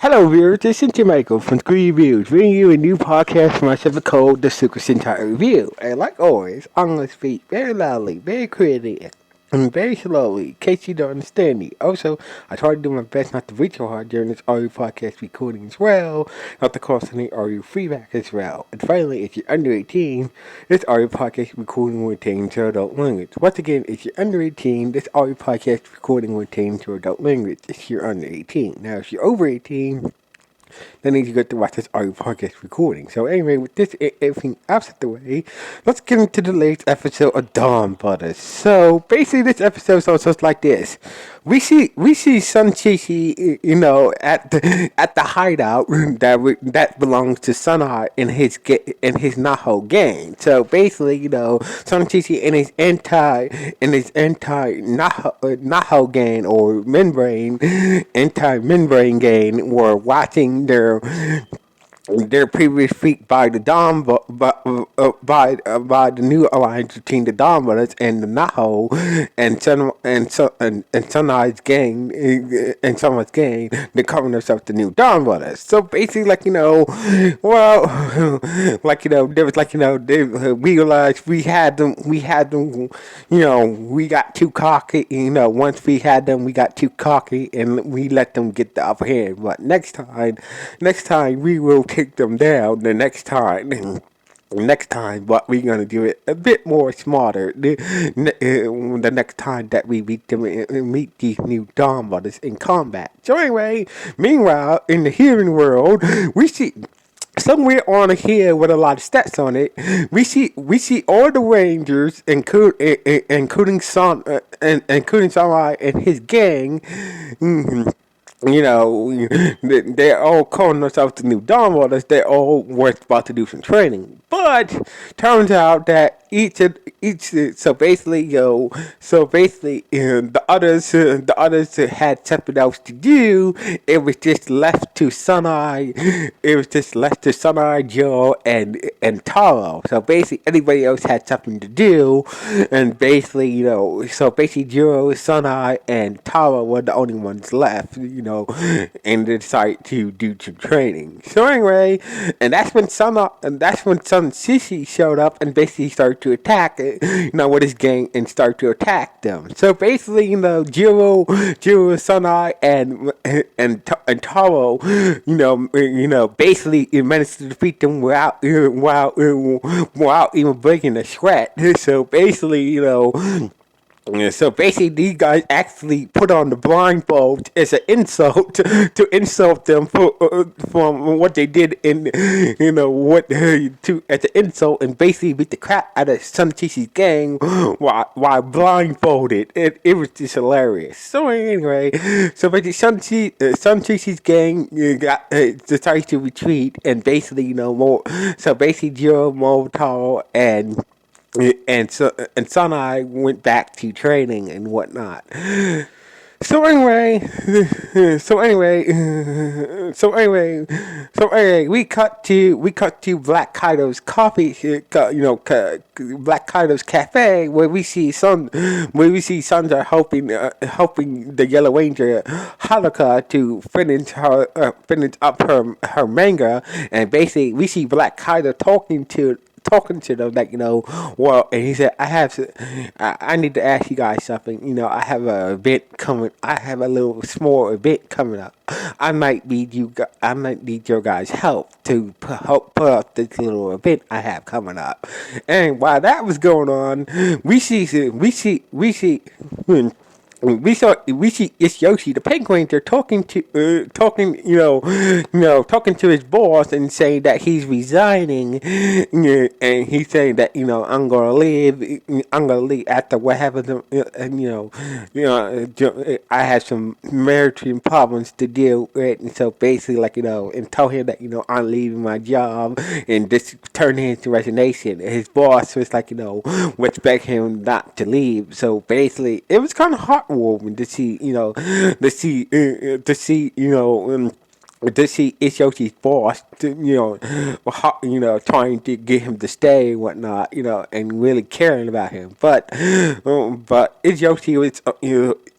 Hello, viewers. This is Michael from Screen Reviews, bringing you a new podcast from myself called The Super Sentai Review. And like always, I'm going to speak very loudly, very clearly, and very slowly, in case you don't understand me. Also, I try to do my best not to reach so hard during this audio podcast recording as well, not to cause any audio feedback as well. And finally, if you're under 18, this audio podcast recording will contain to adult language. Once again, if you're under 18, this audio podcast recording will contain to adult language if you're under 18. Now, if you're over 18, then you get to watch this audio podcast recording. So anyway, with this everything out of the way, let's get into the latest episode of Donbrothers. So basically, this episode goes like this: we see Sun Chi, at the hideout that belongs to Sunai in his Naho gang. So basically, Sun Chi and his anti Naho gang or anti-membrane gang were watching their previous feat by the by the new alliance between the Donbrothers and the Naho and Sunai's gang and Sunai's gang. They're calling themselves the new Donbrothers. So basically, there was they realized we had them. We got too cocky. Once we had them, we got too cocky and we let them get the upper hand. But next time we will take them down. Next time, but we're gonna do it a bit more smarter. The next time that we meet these new Donbrothers in combat. So anyway, meanwhile, in the hearing world, we see somewhere on here with a lot of stats on it. We see all the Rangers, including Samurai and his gang. They're all calling themselves the new Donbrothers. They all were about to do some training, but turns out that the others had something else to do. It was just left to Sunai. Joe, and Taro. So basically, anybody else had something to do, and basically, Joe, Sunai, and Taro were the only ones left. And they decided to do some training. So anyway, and that's when Sun Sissy showed up and basically started to attack with his gang and start to attack them. So basically, Jiro, Sunai, and Taro, basically managed to defeat them without even breaking a sweat. So basically, these guys actually put on the blindfold as an insult to insult them from what they did as the insult, and basically beat the crap out of Sun Chi's gang while blindfolded. It was just hilarious. So anyway, basically Sun Chi's gang decided to retreat, and basically Jiro, Motaro, and Sanai went back to training and whatnot. So anyway, we cut to Black Kaido's Black Kaido's cafe, where we see Sandra helping the Yellow Ranger Haruka to finish up her manga, and basically we see Black Kaido talking to them, and he said, I need to ask you guys something. I have a little small event coming up. I might need your guys' help to help put up this little event I have coming up. And while that was going on, we see it's Yoshi, the Pink Ranger, talking to his boss and saying that he's resigning, and he's saying that I'm gonna leave after what happened. I had some military problems to deal with, and so basically, and tell him that I'm leaving my job, and this turned into resignation. And his boss was expect him not to leave. So basically, it was kind of heartwarming to see this is Yoshi's boss, trying to get him to stay and whatnot, and really caring about him. But it's Yoshi was,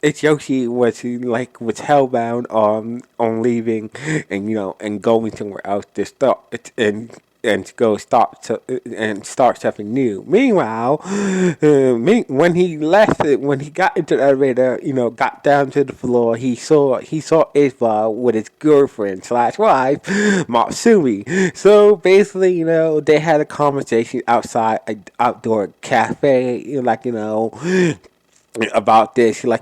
it's Yoshi was hellbound on leaving, and going somewhere else to start and to go start something new. Meanwhile, when he left it, when he got into the elevator, got down to the floor, he saw Isba with his girlfriend slash wife, Matsumi. So basically, they had a conversation outside an outdoor cafe, about this, you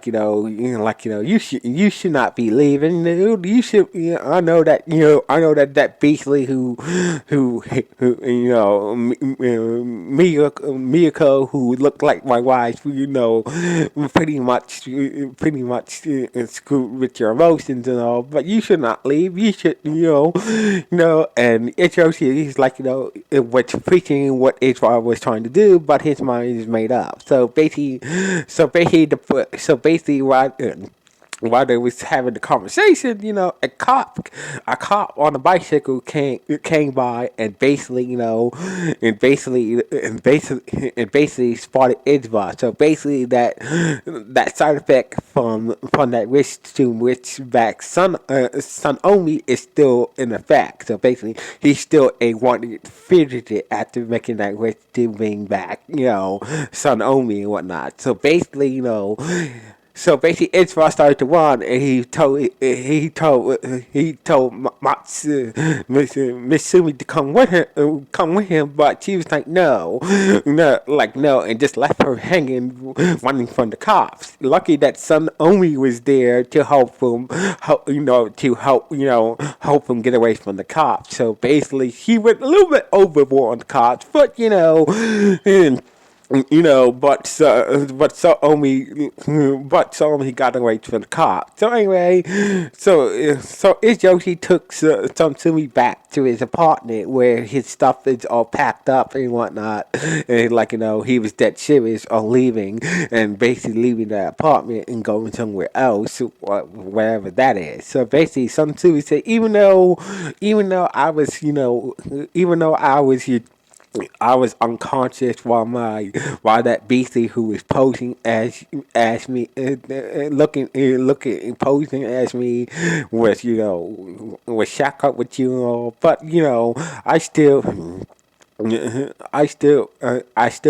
should not be leaving. You should. I know that. I know that basically Miyako, who looked like my wife, pretty much screwed with your emotions and all. But you should not leave. You should, And Ichiroshi, he's was preaching what Israel was trying to do, but his mind is made up. So basically, while they was having the conversation, a cop on a bicycle came by and basically spotted Ichiban. So basically, that side effect from that wish to wish back Sun Omi is still in effect. So basically, he's still a wanted fugitive after making that wish to bring back Sun Omi and whatnot. So basically, Ichiban started to run, and he told Mitsumi to come with him, but she was like no, and just left her hanging, running from the cops. Lucky that Son Omi was there to help him, help him get away from the cops. So basically, he went a little bit overboard on the cops, but and, but so only got away from the cop. So anyway, so Yoshi took Satsumi back to his apartment where his stuff is all packed up and whatnot, and he was dead serious on leaving and basically leaving that apartment and going somewhere else, wherever that is. So basically, Satsumi said, even though I was unconscious while that beastie who was posing as me, looking posing as me, was shack up with you and all. But I still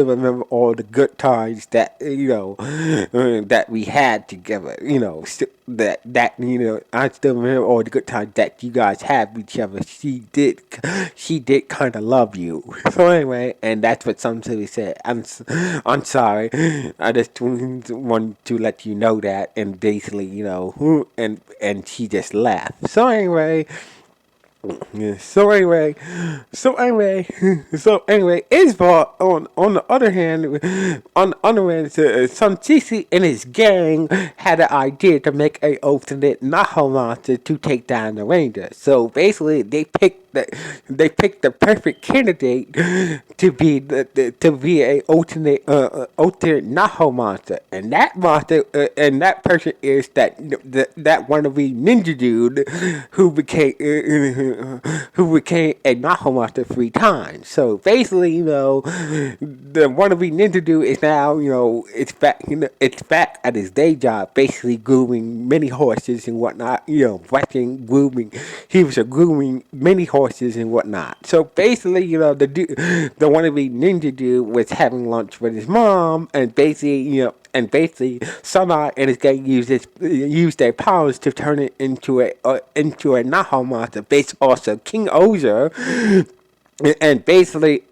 remember all the good times that that we had together. I still remember all the good times that you guys had with each other. She did kind of love you. So anyway, and that's what somebody said. I'm sorry. I just wanted to let you know that, and basically, and she just laughed. So anyway. Isbar on the other hand, Sanchichi and his gang had an idea to make a alternate Naho monster to take down the Rangers. So basically, they picked the perfect candidate to be a alternate Naho monster, and that monster and that person is that wannabe ninja dude who became a Naho monster 3 times. So basically, the wannabe ninja dude is now it's back at his day job, basically grooming many horses and whatnot. Grooming. He was grooming many horses and whatnot. So basically, the wannabe ninja dude was having lunch with his mom, and basically, Sanai and his gang used their powers to turn it into a Naho monster based also King Ozer. So basically,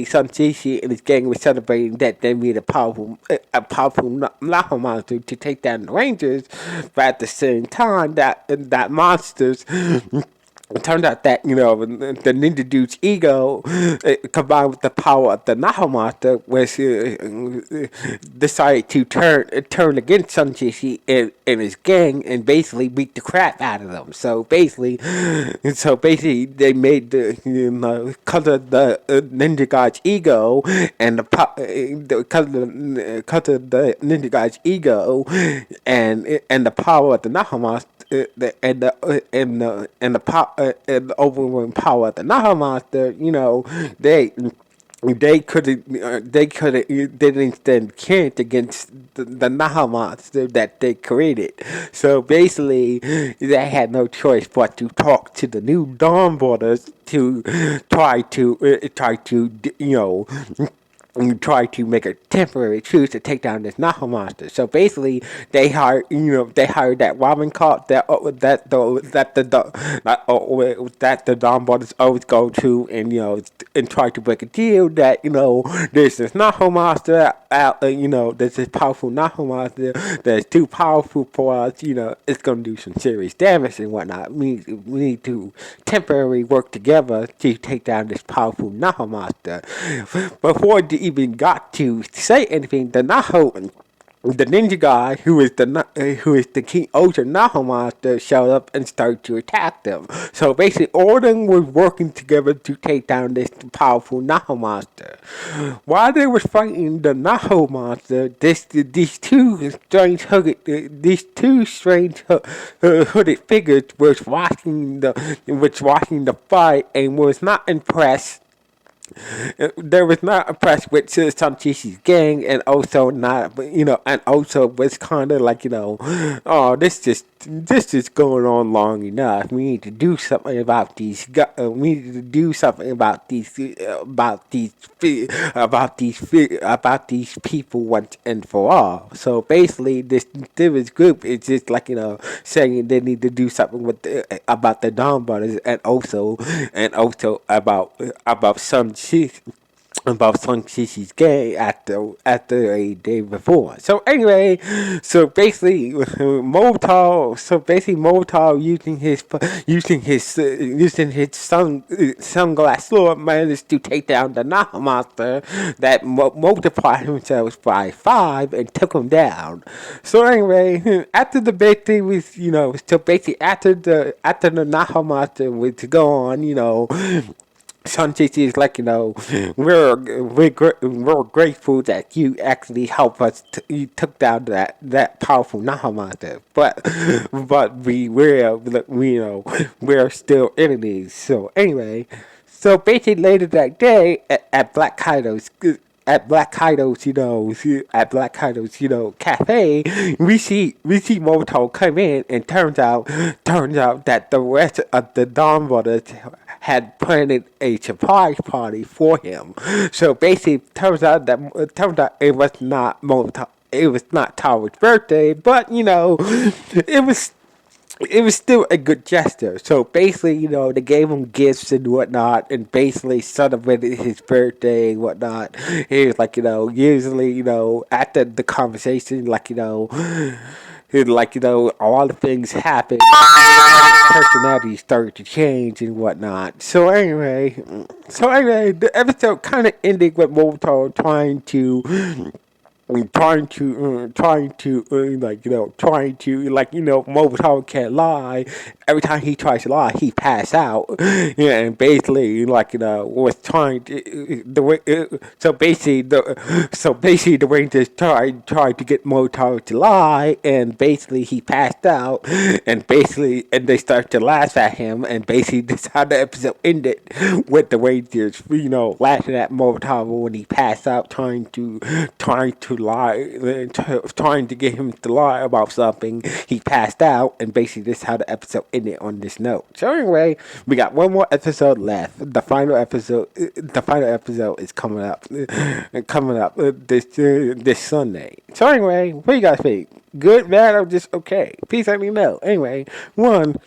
Sanchichi and his gang were celebrating that they made a powerful Naho monster to take down the Rangers, but at the same time, that monsters it turned out that the ninja dude's ego, combined with the power of the Naha monster, was decided to turn against Sun Chishi and his gang and basically beat the crap out of them. So basically, they made because of the ninja guy's ego and because of the ninja guy's ego and the power of the Naha monster, and the overwhelming power of the Naha monster, they they didn't stand chance against the Naha monster that they created. So basically, they had no choice but to talk to the new Donbrothers to try to make a temporary truce to take down this Naha monster. So basically, they hired that Robin cop that the Don Brothers always go to, and try to break a deal that there's this Naha monster out, there's this powerful Naha monster that's too powerful for us. It's gonna do some serious damage and whatnot. We need to temporarily work together to take down this powerful Naha monster. Before they even got to say anything, the ninja guy, who is the King Ocean Naha monster, showed up and started to attack them. So basically, all of them were working together to take down this powerful Naha monster. While they were fighting the Naha monster, these two strange hooded figures was watching the fight and was not impressed. There was not impressed with Sanchishi's gang, and also not, and also was kind of like, oh, this is going on long enough. We need to do something about we need to do something about these people once and for all. So basically, this group is just like, saying they need to do something about the Don Brothers, and also about Sun Shishi's gay after a day before. So anyway, so basically using his sunglass sword managed to take down the Naha monster that multiplied himself by 5 and took him down. So anyway, after the big thing was, so basically after the Naha monster was gone, Sanchez is like, we're grateful that you actually helped us. You took down that powerful Naha monster, but we're still enemies. So anyway, so basically later that day at Black Kaido's, cafe, we see Moto come in, and turns out that the rest of the Dawn Brothers had planned a surprise party for him. So basically, turns out it was not Moto. It was not Tower's birthday, but it was still a good gesture. So basically, they gave him gifts and whatnot, and basically celebrated his birthday and whatnot. He was like, usually, after the conversation, all the things happened. Personality started to change and whatnot. So anyway, the episode kind of ended with Moto Mobile can't lie. Every time he tries to lie, he pass out. Yeah, and basically, was trying to the way. So basically, the Rangers tried to get Mobile to lie, and basically he passed out, and they start to laugh at him, and basically that's how the episode ended, with the Rangers, laughing at Mobile when he passed out, trying to lie, trying to get him to lie about something. He passed out, and basically this is how the episode ended on this note. So anyway, we got one more episode left. The final episode is coming up this Sunday. So anyway, what do you guys think? Good, bad, or just okay? Please let me know. Anyway, one.